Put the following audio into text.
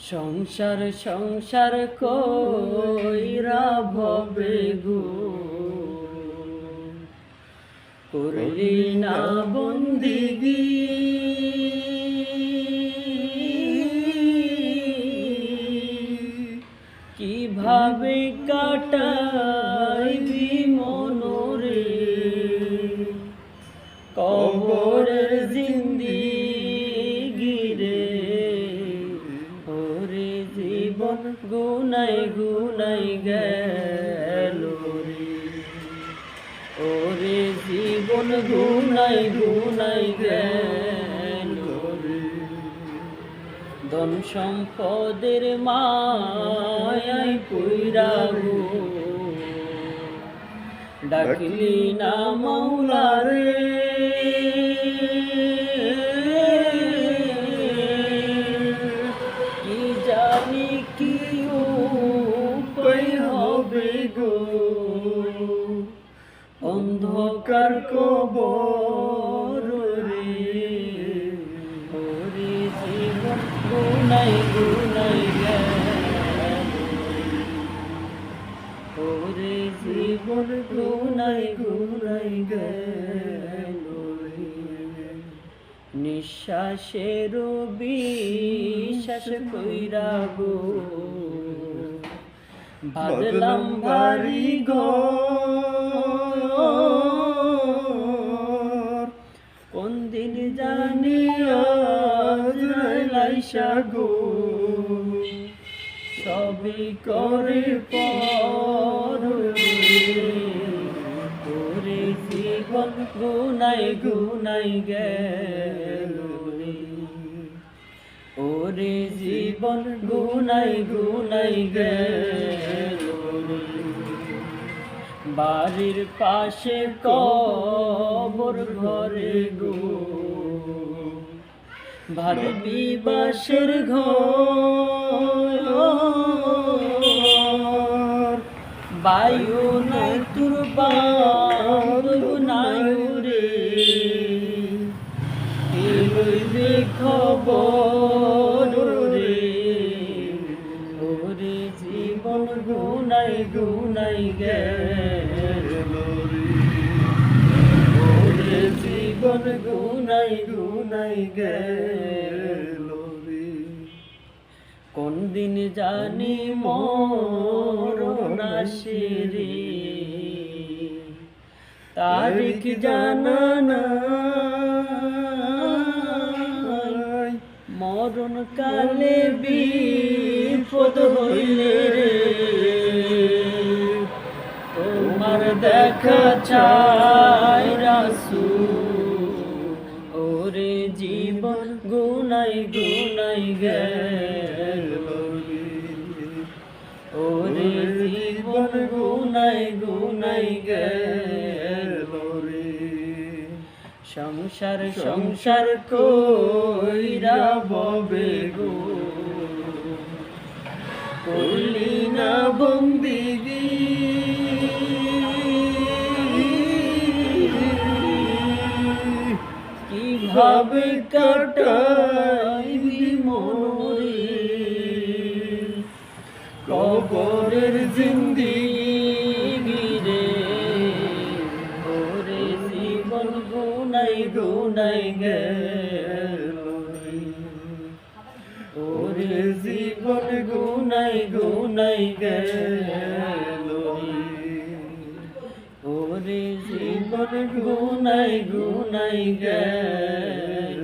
সংসার সংসার কইরা ভবে গো করলি না বন্দিগি কিভাবে কাটাইবি মনরে কবরের জিন্দিগি রে ওরে জীবন গুনাই গুনাই গেল রে ওরে জীবন গুনাই গুনাই গেল রে ধন সম্পদের মায়াই পইরা গো ডাকলি না মাওলা রে কি জানি কি উপায় হবে গো অন্ধকার কবর রে ওরে জীবন গুনাই গুনাই গেল ওরে জীবন গুনাই গুনাই গেল নিঃশ্বাসের বিশ্বাস কইরা গো বাদলাম বাড়ি ঘর কোন দিন জানি লাইসা গো সবই করে পর ওরে জীবন গুনাই গুনাই গেল রে ওরে জীবন গুনাই গুনাই গেল রে বাড়ির পাশে কবর ঘরে গো ভাবি বাসের ঘর বায়ু নাই তোর বায়ু নাই রে লইবে খবর রে ওরে জীবন গুনাই গুনাই গেল ওরে জীবন গুনাই গুনাই গেল কোন দিন জানি মরণ আসে রে তারিখ জানা নাই মরণ কালে বিপদ হইলে রে তোমার দেখা চাই রাসূল ওরে জীবন গুনাই গুনাই গেল ওরে জীবন গুনাই গুনাই গেল রে সংসার সংসার কইরা ভবে গো করলি না বন্দিগি কিভাবে কাটাইবি মনরে কবরের জিন্দিগি রে ওরে জীবন গুনাই গুনাই গেল ওরে জীবন গুনাই গুনাই গেল ওরে জীবন গুনাই গুনাই গেল